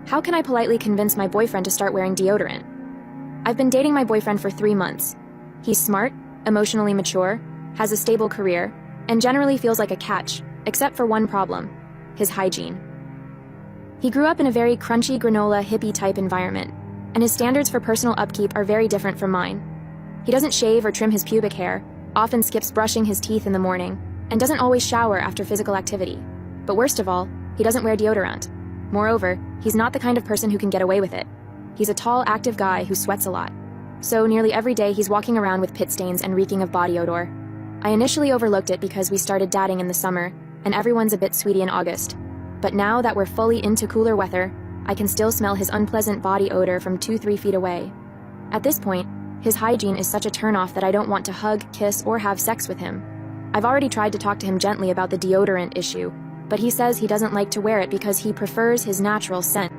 How can I politely convince my boyfriend to start wearing deodorant? I've been dating my boyfriend for 3 months. He's smart, emotionally mature, has a stable career, and generally feels like a catch, except for one problem: his hygiene. He grew up in a very crunchy granola hippie-type environment, and his standards for personal upkeep are very different from mine. He doesn't shave or trim his pubic hair, often skips brushing his teeth in the morning, and doesn't always shower after physical activity. But worst of all, he doesn't wear deodorant. Moreover, he's not the kind of person who can get away with it. He's a tall, active guy who sweats a lot. So nearly every day he's walking around with pit stains and reeking of body odor. I initially overlooked it because we started dating in the summer, and everyone's a bit sweetie in August. But now that we're fully into cooler weather, I can still smell his unpleasant body odor from 2-3 feet away. At this point, his hygiene is such a turnoff that I don't want to hug, kiss, or have sex with him. I've already tried to talk to him gently about the deodorant issue, but he says he doesn't like to wear it because he prefers his natural scent.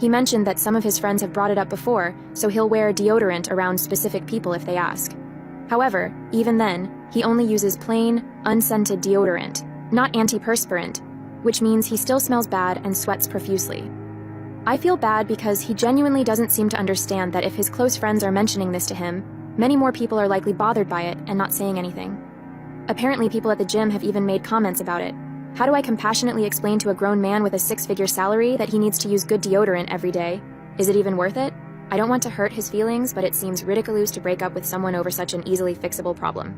He mentioned that some of his friends have brought it up before, so he'll wear deodorant around specific people if they ask. However, even then, he only uses plain, unscented deodorant, not antiperspirant, which means he still smells bad and sweats profusely. I feel bad because he genuinely doesn't seem to understand that if his close friends are mentioning this to him, many more people are likely bothered by it and not saying anything. Apparently, people at the gym have even made comments about it. How do I compassionately explain to a grown man with a 6-figure salary that he needs to use good deodorant every day? Is it even worth it? I don't want to hurt his feelings, but it seems ridiculous to break up with someone over such an easily fixable problem.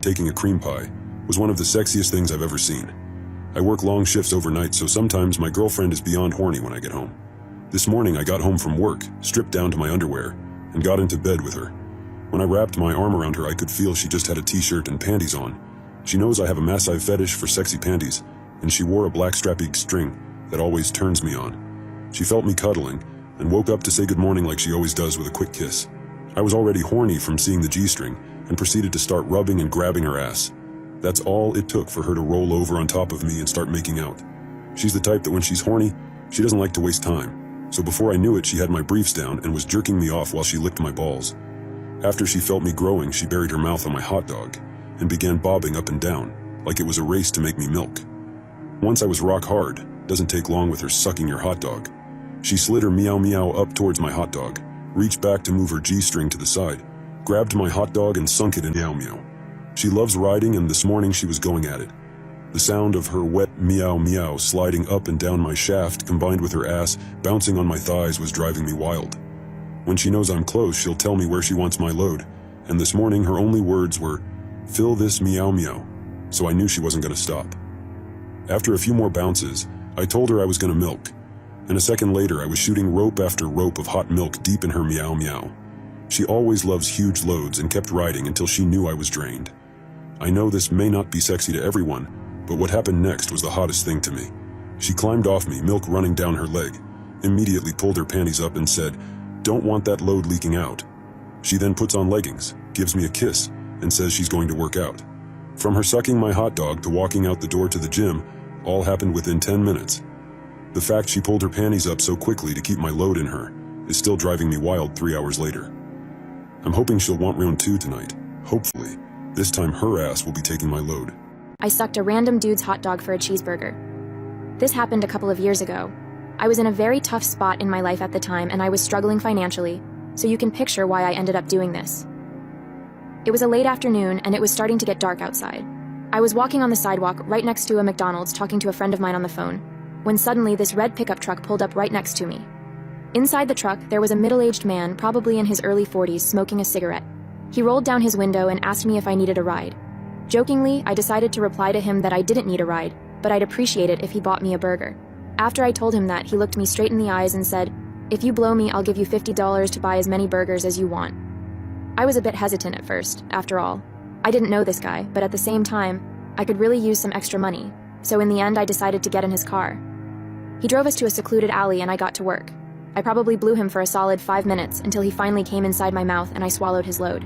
Taking a cream pie was one of the sexiest things I've ever seen. I work long shifts overnight, so sometimes my girlfriend is beyond horny when I get home. This morning I got home from work, stripped down to my underwear, and got into bed with her. When I wrapped my arm around her, I could feel she just had a t-shirt and panties on. She knows I have a massive fetish for sexy panties, and she wore a black strappy string that always turns me on. She felt me cuddling, and woke up to say good morning like she always does with a quick kiss. I was already horny from seeing the G-string, and proceeded to start rubbing and grabbing her ass. That's all it took for her to roll over on top of me and start making out. She's the type that when she's horny, she doesn't like to waste time. So before I knew it, she had my briefs down and was jerking me off while she licked my balls. After she felt me growing, she buried her mouth on my hot dog and began bobbing up and down, like it was a race to make me milk. Once I was rock hard, doesn't take long with her sucking your hot dog. She slid her meow meow up towards my hot dog, reached back to move her G-string to the side, grabbed my hot dog and sunk it in meow meow. She loves riding, and this morning she was going at it. The sound of her wet meow meow sliding up and down my shaft combined with her ass bouncing on my thighs was driving me wild. When she knows I'm close, she'll tell me where she wants my load, and this morning her only words were, "Fill this meow meow," so I knew she wasn't gonna stop. After a few more bounces, I told her I was gonna milk, and a second later I was shooting rope after rope of hot milk deep in her meow meow. She always loves huge loads and kept riding until she knew I was drained. I know this may not be sexy to everyone, but what happened next was the hottest thing to me. She climbed off me, milk running down her leg, immediately pulled her panties up and said, "Don't want that load leaking out." She then puts on leggings, gives me a kiss, and says she's going to work out. From her sucking my hot dog to walking out the door to the gym, all happened within 10 minutes. The fact she pulled her panties up so quickly to keep my load in her is still driving me wild 3 hours later. I'm hoping she'll want round 2 tonight. Hopefully, this time her ass will be taking my load. I sucked a random dude's hot dog for a cheeseburger. This happened a couple of years ago. I was in a very tough spot in my life at the time, and I was struggling financially, so you can picture why I ended up doing this. It was a late afternoon, and it was starting to get dark outside. I was walking on the sidewalk right next to a McDonald's talking to a friend of mine on the phone, when suddenly this red pickup truck pulled up right next to me. Inside the truck, there was a middle-aged man, probably in his early 40s, smoking a cigarette. He rolled down his window and asked me if I needed a ride. Jokingly, I decided to reply to him that I didn't need a ride, but I'd appreciate it if he bought me a burger. After I told him that, he looked me straight in the eyes and said, "If you blow me, I'll give you $50 to buy as many burgers as you want." I was a bit hesitant at first, after all. I didn't know this guy, but at the same time, I could really use some extra money, so in the end I decided to get in his car. He drove us to a secluded alley and I got to work. I probably blew him for a solid 5 minutes until he finally came inside my mouth and I swallowed his load.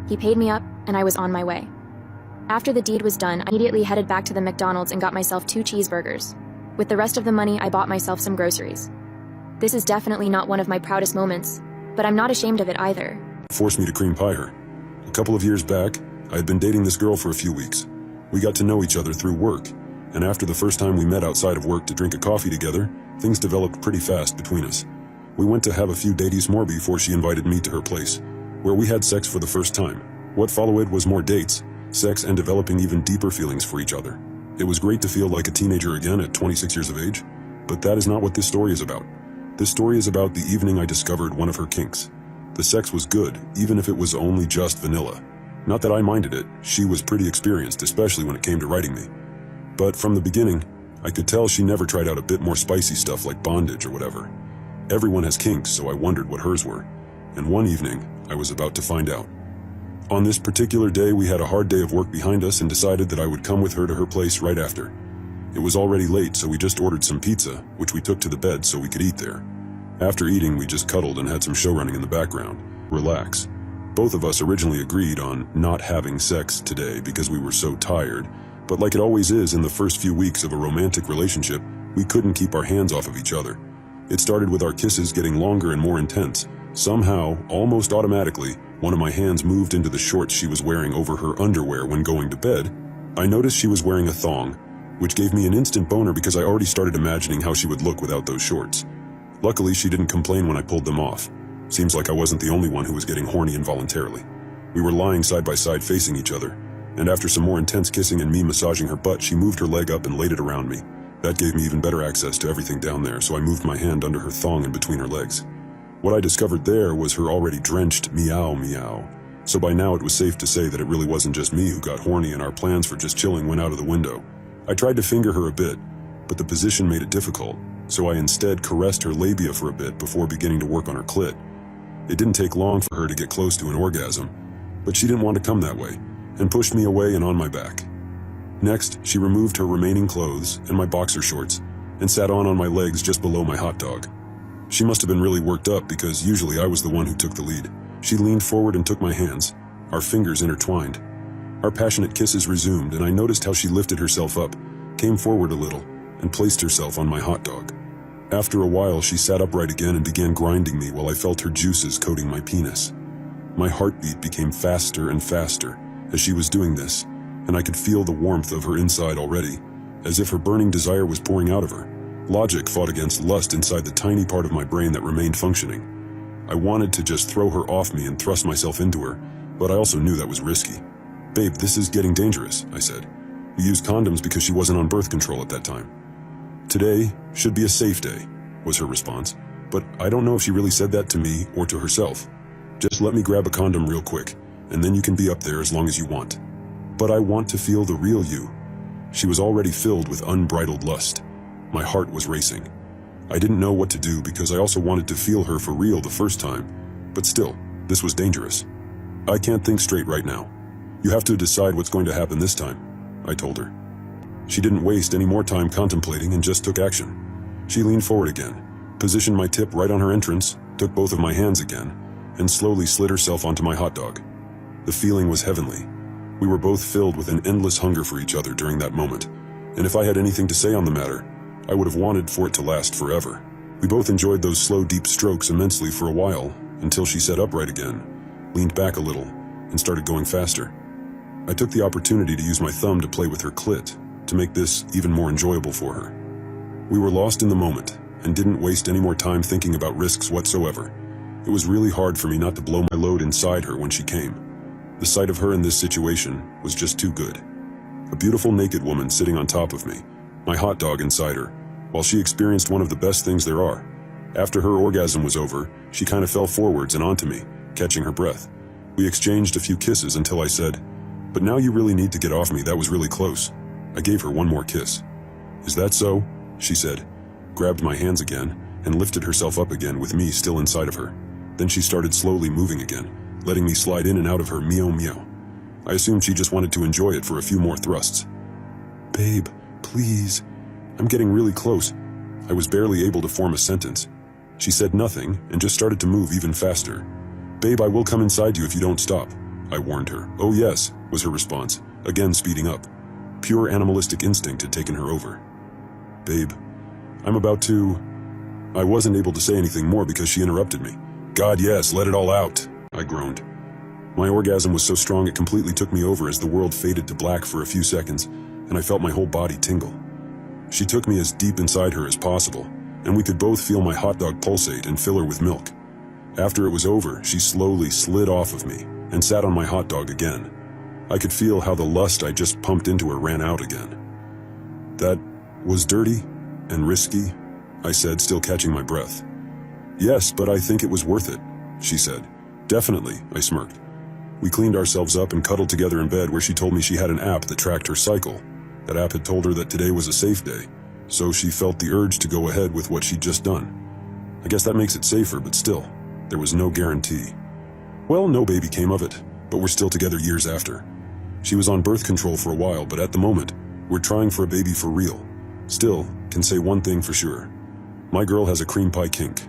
He paid me up, and I was on my way. After the deed was done, I immediately headed back to the McDonald's and got myself 2 cheeseburgers. With the rest of the money, I bought myself some groceries. This is definitely not one of my proudest moments, but I'm not ashamed of it either. Forced me to cream pie her. A couple of years back, I had been dating this girl for a few weeks. We got to know each other through work, and after the first time we met outside of work to drink a coffee together, things developed pretty fast between us. We went to have a few dates more before she invited me to her place, where we had sex for the first time. What followed was more dates, sex, and developing even deeper feelings for each other. It was great to feel like a teenager again at 26 years of age, but that is not what this story is about. This story is about the evening I discovered one of her kinks. The sex was good, even if it was only just vanilla. Not that I minded it, she was pretty experienced, especially when it came to writing me. But from the beginning, I could tell she never tried out a bit more spicy stuff like bondage or whatever. Everyone has kinks, so I wondered what hers were. And one evening, I was about to find out. On this particular day, we had a hard day of work behind us and decided that I would come with her to her place right after. It was already late, so we just ordered some pizza, which we took to the bed so we could eat there. After eating, we just cuddled and had some show running in the background. Relax. Both of us originally agreed on not having sex today because we were so tired, but like it always is in the first few weeks of a romantic relationship, we couldn't keep our hands off of each other. It started with our kisses getting longer and more intense. Somehow, almost automatically, one of my hands moved into the shorts she was wearing over her underwear when going to bed. I noticed she was wearing a thong, which gave me an instant boner because I already started imagining how she would look without those shorts. Luckily, she didn't complain when I pulled them off. Seems like I wasn't the only one who was getting horny involuntarily. We were lying side by side facing each other, and after some more intense kissing and me massaging her butt, she moved her leg up and laid it around me. That gave me even better access to everything down there, so I moved my hand under her thong and between her legs. What I discovered there was her already drenched meow meow. So by now it was safe to say that it really wasn't just me who got horny and our plans for just chilling went out of the window. I tried to finger her a bit, but the position made it difficult, so I instead caressed her labia for a bit before beginning to work on her clit. It didn't take long for her to get close to an orgasm, but she didn't want to come that way, and pushed me away and on my back. Next, she removed her remaining clothes and my boxer shorts, and sat on my legs just below my hot dog. She must have been really worked up because usually I was the one who took the lead. She leaned forward and took my hands, our fingers intertwined. Our passionate kisses resumed, and I noticed how she lifted herself up, came forward a little, and placed herself on my hot dog. After a while, she sat upright again and began grinding me while I felt her juices coating my penis. My heartbeat became faster and faster as she was doing this, and I could feel the warmth of her inside already, as if her burning desire was pouring out of her. Logic fought against lust inside the tiny part of my brain that remained functioning. I wanted to just throw her off me and thrust myself into her, but I also knew that was risky. "Babe, this is getting dangerous," I said. "We used condoms because she wasn't on birth control at that time." "Today should be a safe day," was her response, but I don't know if she really said that to me or to herself. "Just let me grab a condom real quick, and then you can be up there as long as you want." "But I want to feel the real you." She was already filled with unbridled lust. My heart was racing. I didn't know what to do because I also wanted to feel her for real the first time, but still, this was dangerous. "I can't think straight right now. You have to decide what's going to happen this time," I told her. She didn't waste any more time contemplating and just took action. She leaned forward again, positioned my tip right on her entrance, took both of my hands again, and slowly slid herself onto my hot dog. The feeling was heavenly. We were both filled with an endless hunger for each other during that moment, and if I had anything to say on the matter, I would have wanted for it to last forever. We both enjoyed those slow, deep strokes immensely for a while, until she sat upright again, leaned back a little, and started going faster. I took the opportunity to use my thumb to play with her clit, to make this even more enjoyable for her. We were lost in the moment, and didn't waste any more time thinking about risks whatsoever. It was really hard for me not to blow my load inside her when she came. The sight of her in this situation was just too good. A beautiful naked woman sitting on top of me, my hot dog inside her, while she experienced one of the best things there are. After her orgasm was over, she kind of fell forwards and onto me, catching her breath. We exchanged a few kisses until I said, "But now you really need to get off me, that was really close." I gave her one more kiss. "Is that so?" she said, grabbed my hands again, and lifted herself up again with me still inside of her. Then she started slowly moving again, letting me slide in and out of her meow meow. I assumed she just wanted to enjoy it for a few more thrusts. "Babe, please. I'm getting really close." I was barely able to form a sentence. She said nothing and just started to move even faster. "Babe, I will come inside you if you don't stop," I warned her. "Oh yes," was her response, again speeding up. Pure animalistic instinct had taken her over. "Babe, I'm about to..." I wasn't able to say anything more because she interrupted me. "God yes, let it all out," I groaned. My orgasm was so strong it completely took me over as the world faded to black for a few seconds, and I felt my whole body tingle. She took me as deep inside her as possible, and we could both feel my hot dog pulsate and fill her with milk. After it was over, she slowly slid off of me and sat on my hot dog again. I could feel how the lust I just pumped into her ran out again. That was dirty and risky, I said, still catching my breath. Yes, but I think it was worth it, she said. Definitely, I smirked. We cleaned ourselves up and cuddled together in bed, where she told me she had an app that tracked her cycle. That app had told her that today was a safe day, so she felt the urge to go ahead with what she'd just done. I guess that makes it safer, but still, there was no guarantee. Well, no baby came of it, but we're still together years after. She was on birth control for a while, but at the moment, we're trying for a baby for real. Still, can say one thing for sure. My girl has a cream pie kink.